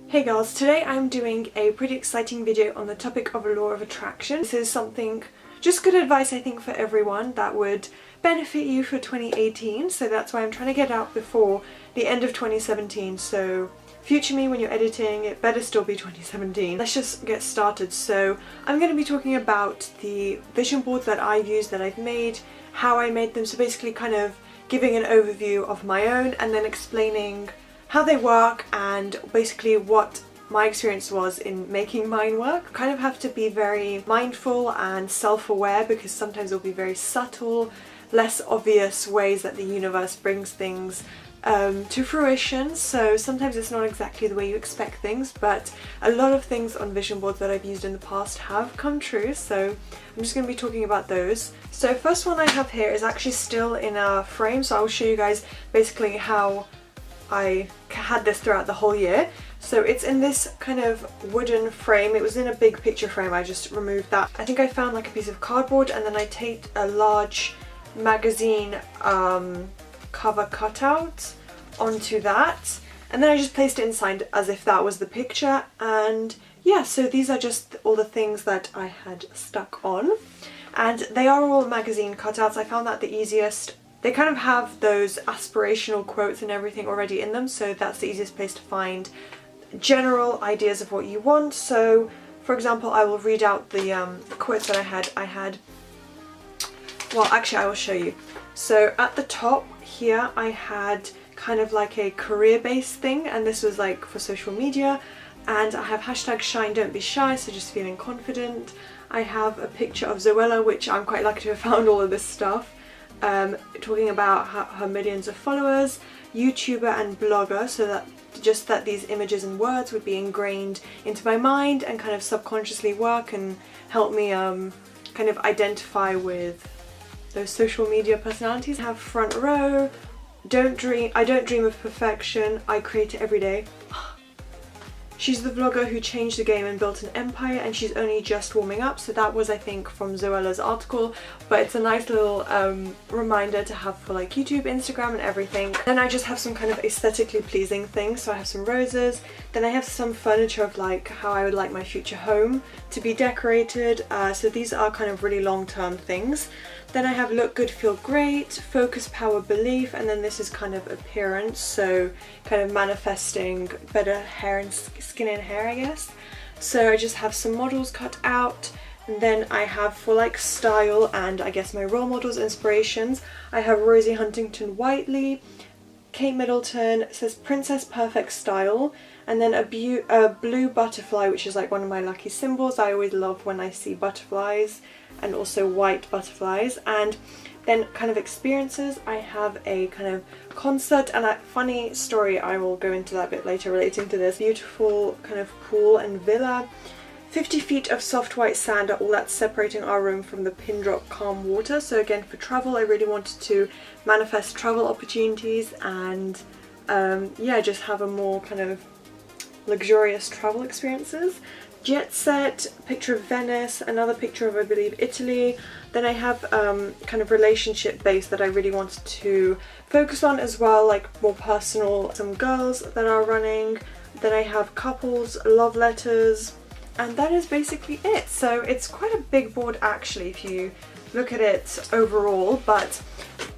Hey girls, today I'm doing a pretty exciting video on the topic of law of attraction. This is something, just good advice I think for everyone that would benefit you for 2018, so that's why I'm trying to get out before the end of 2017, so future me when you're editing, it better still be 2017. Let's just get started. So I'm going to be talking about the vision boards that I use, that I've made, how I made them, so basically kind of giving an overview of my own and then explaining how they work and basically what my experience was in making mine work. Kind of have to be very mindful and self-aware because sometimes it'll be very subtle, less obvious ways that the universe brings things to fruition, so sometimes it's not exactly the way you expect things, but a lot of things on vision boards that I've used in the past have come true, so I'm just going to be talking about those. So first one I have here is actually still in a frame, so I'll show you guys basically how I had this throughout the whole year. So it's in this kind of wooden frame. It was in a big picture frame, I just removed that. I think I found like a piece of cardboard and then I taped a large magazine cover cutout onto that, and then I just placed it inside as if that was the picture. And yeah, so these are just all the things that I had stuck on, and they are all magazine cutouts. I found that the easiest. They kind of have those aspirational quotes and everything already in them, so that's the easiest place to find general ideas of what you want. So for example, I will read out the quotes that I had, well actually I will show you. So at the top here I had kind of like a career-based thing, and this was like for social media, and I have hashtag shine don't be shy, so just feeling confident. I have a picture of Zoella, which I'm quite lucky to have found all of this stuff, talking about her millions of followers, YouTuber and blogger, so that just that these images and words would be ingrained into my mind and kind of subconsciously work and help me kind of identify with those social media personalities. I have front row, I don't dream of perfection, I create it every day. She's the vlogger who changed the game and built an empire, and she's only just warming up. So that was, I think, from Zoella's article, but it's a nice little reminder to have for like YouTube, Instagram and everything. Then I just have some kind of aesthetically pleasing things. So I have some roses, then I have some furniture of like how I would like my future home to be decorated. So these are kind of really long-term things. Then I have look good, feel great, focus, power, belief, and then this is kind of appearance, so kind of manifesting better hair and skin and hair, I guess. So I just have some models cut out, and then I have for like style and I guess my role models, inspirations, I have Rosie Huntington-Whiteley, Kate Middleton, it says Princess Perfect Style, and then a blue butterfly, which is like one of my lucky symbols. I always love when I see butterflies, and also white butterflies. And then kind of experiences, I have a kind of concert and a funny story, I will go into that a bit later relating to this. Beautiful kind of pool and villa, 50 feet of soft white sand are all that's separating our room from the pin drop calm water. So again, for travel, I really wanted to manifest travel opportunities and yeah, just have a more kind of luxurious travel experiences. Jet set, picture of Venice, another picture of I believe Italy. Then I have kind of relationship based that I really wanted to focus on as well, like more personal, some girls that are running. Then I have couples, love letters, and that is basically it. So it's quite a big board actually if you look at it overall, but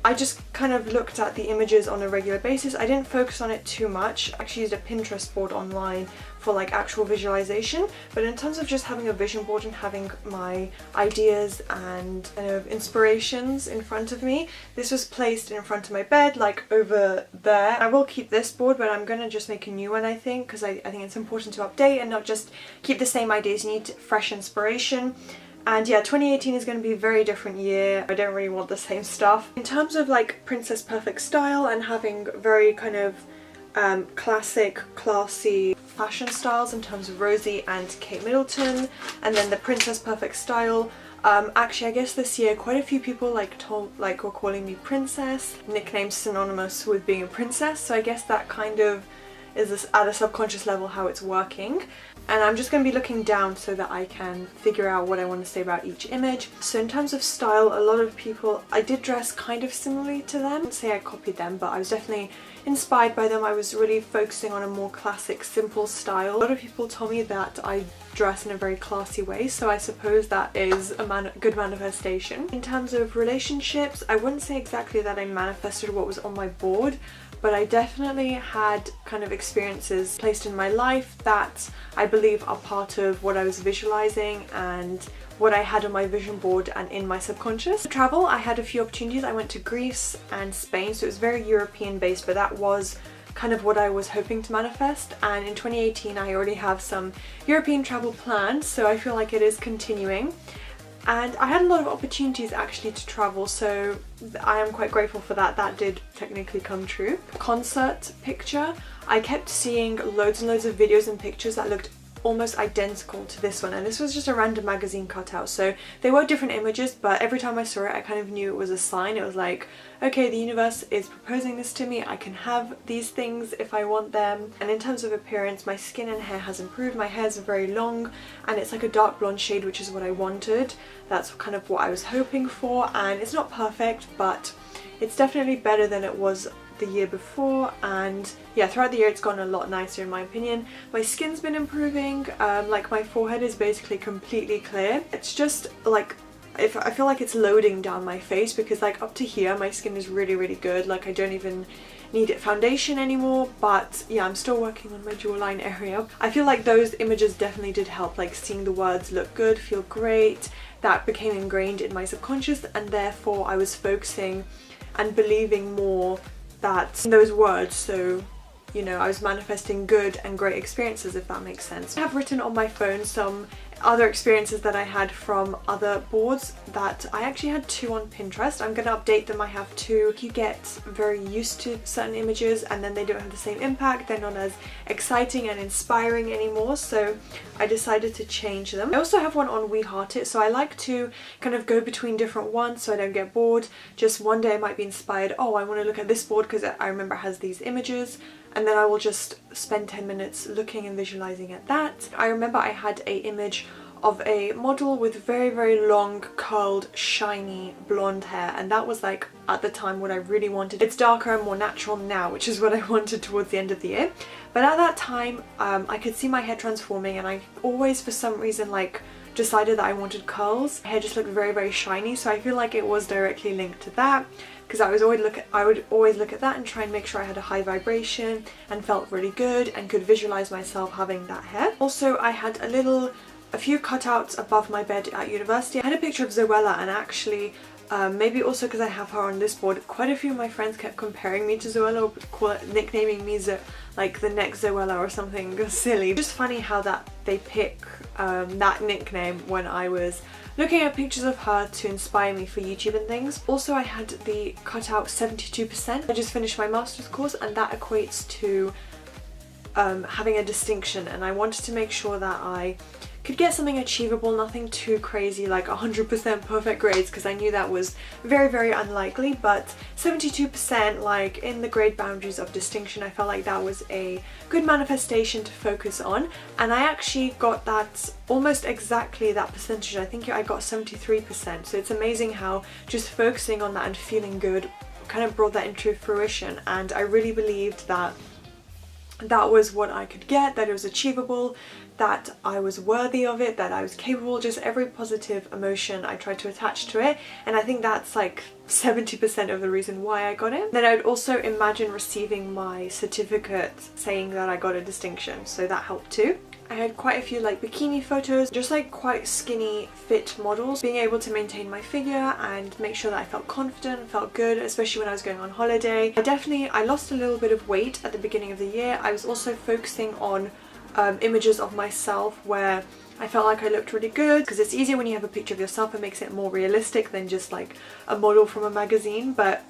I just kind of looked at the images on a regular basis. I didn't focus on it too much. I actually used a Pinterest board online for like actual visualization, but in terms of just having a vision board and having my ideas and kind of inspirations in front of me, this was placed in front of my bed, like over there. I will keep this board, but I'm gonna just make a new one, I think, because I think it's important to update and not just keep the same ideas. You need fresh inspiration. And yeah, 2018 is going to be a very different year. I don't really want the same stuff. In terms of like Princess Perfect Style and having very kind of classic, classy fashion styles in terms of Rosie and Kate Middleton, and then the Princess Perfect Style. Actually, I guess this year quite a few people were calling me princess, nicknames synonymous with being a princess, so I guess that kind of is this at a subconscious level how it's working. And I'm just going to be looking down so that I can figure out what I want to say about each image. So in terms of style, a lot of people, I did dress kind of similarly to them. I wouldn't say I copied them, but I was definitely inspired by them. I was really focusing on a more classic, simple style. A lot of people told me that I dress in a very classy way, so I suppose that is a good manifestation. In terms of relationships, I wouldn't say exactly that I manifested what was on my board, but I definitely had kind of experiences placed in my life that I believe are part of what I was visualizing and what I had on my vision board and in my subconscious. Travel, I had a few opportunities. I went to Greece and Spain, so it was very European based, but that was kind of what I was hoping to manifest. And in 2018 I already have some European travel planned, so I feel like it is continuing. And I had a lot of opportunities actually to travel, so I am quite grateful for that. That did technically come true. Concert picture, I kept seeing loads and loads of videos and pictures that looked almost identical to this one, and this was just a random magazine cutout, so they were different images, but every time I saw it I kind of knew it was a sign. It was like, okay, the universe is proposing this to me, I can have these things if I want them. And in terms of appearance, my skin and hair has improved. My hair is very long and it's like a dark blonde shade, which is what I wanted. That's kind of what I was hoping for, and it's not perfect, but it's definitely better than it was the year before. And yeah, throughout the year it's gotten a lot nicer in my opinion. My skin's been improving, like my forehead is basically completely clear. It's just like, if I feel like it's loading down my face, because like up to here my skin is really good, like I don't even need foundation anymore. But yeah, I'm still working on my jawline area. I feel like those images definitely did help, like seeing the words look good, feel great. That became ingrained in my subconscious, and therefore I was focusing and believing more that those words, so you know, I was manifesting good and great experiences, if that makes sense. I have written on my phone some other experiences that I had from other boards that I actually had 2 on Pinterest. I'm gonna update them. I have 2. You get very used to certain images and then they don't have the same impact, they're not as exciting and inspiring anymore, so I decided to change them. I also have one on We Heart It, so I like to kind of go between different ones so I don't get bored. Just one day I might be inspired, oh, I want to look at this board because I remember it has these images, and then I will just spend 10 minutes looking and visualizing at that. I remember I had a image of a model with very long curled shiny blonde hair, and that was like at the time what I really wanted. It's darker and more natural now, which is what I wanted towards the end of the year, but at that time I could see my hair transforming, and I always for some reason like decided that I wanted curls. My hair just looked very shiny, so I feel like it was directly linked to that, because I would always look at that and try and make sure I had a high vibration and felt really good and could visualize myself having that hair. Also, I had a few cutouts above my bed at university. I had a picture of Zoella, and actually maybe also because I have her on this board, quite a few of my friends kept comparing me to Zoella, or nicknaming me like the next Zoella or something silly. Just funny how that they pick that nickname when I was looking at pictures of her to inspire me for YouTube and things. Also, I had the cutout 72%. I just finished my master's course, and that equates to having a distinction, and I wanted to make sure that I could get something achievable, nothing too crazy like 100% perfect grades, because I knew that was very unlikely, but 72% like in the grade boundaries of distinction, I felt like that was a good manifestation to focus on, and I actually got that almost exactly that percentage. I think I got 73%, so it's amazing how just focusing on that and feeling good kind of brought that into fruition, and I really believed that that was what I could get, that it was achievable, that I was worthy of it, that I was capable. Just every positive emotion I tried to attach to it, and I think that's like 70% of the reason why I got it. Then I would also imagine receiving my certificate saying that I got a distinction, so that helped too. I had quite a few like bikini photos, just like quite skinny fit models, being able to maintain my figure and make sure that I felt confident, felt good, especially when I was going on holiday. I lost a little bit of weight at the beginning of the year. I was also focusing on images of myself where I felt like I looked really good, because it's easier when you have a picture of yourself, it makes it more realistic than just like a model from a magazine. But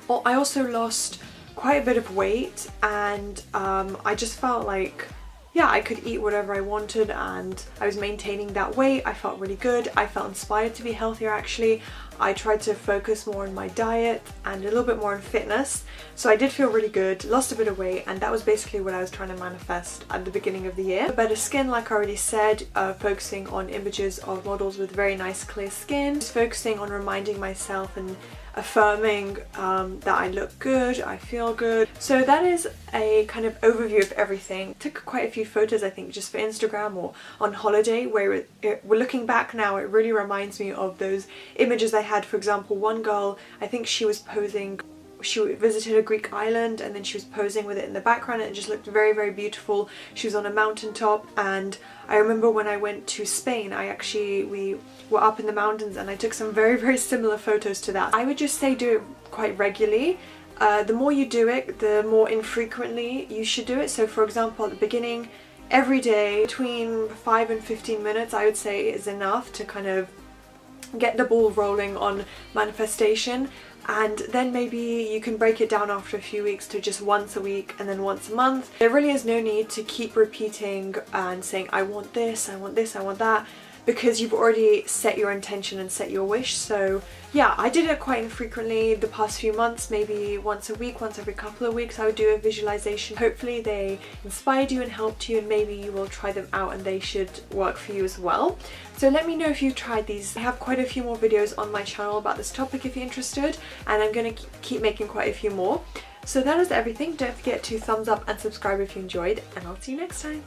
I also lost quite a bit of weight, and I just felt like, yeah, I could eat whatever I wanted and I was maintaining that weight. I felt really good. I felt inspired to be healthier actually. I tried to focus more on my diet and a little bit more on fitness. So I did feel really good, lost a bit of weight, and that was basically what I was trying to manifest at the beginning of the year. Better skin, like I already said, focusing on images of models with very nice clear skin, just focusing on reminding myself and affirming that I look good, I feel good. So that is a kind of overview of everything. Took quite a few photos I think just for Instagram or on holiday where we're looking back now, it really reminds me of those images I had. For example, one girl, I think she was posing, she visited a Greek island and then she was posing with it in the background and it just looked very, very beautiful. She was on a mountaintop, and I remember when I went to Spain, we were up in the mountains and I took some very, very similar photos to that. I would just say do it quite regularly. The more you do it, the more infrequently you should do it. So for example, at the beginning, every day between 5 and 15 minutes I would say is enough to kind of get the ball rolling on manifestation, and then maybe you can break it down after a few weeks to just once a week and then once a month. There really is no need to keep repeating and saying I want this, I want this, I want that, because you've already set your intention and set your wish. So yeah, I did it quite infrequently the past few months, maybe once a week, once every couple of weeks I would do a visualization. Hopefully they inspired you and helped you, and maybe you will try them out and they should work for you as well. So let me know if you've tried these. I have quite a few more videos on my channel about this topic if you're interested, and I'm going to keep making quite a few more. So that is everything. Don't forget to thumbs up and subscribe if you enjoyed, and I'll see you next time.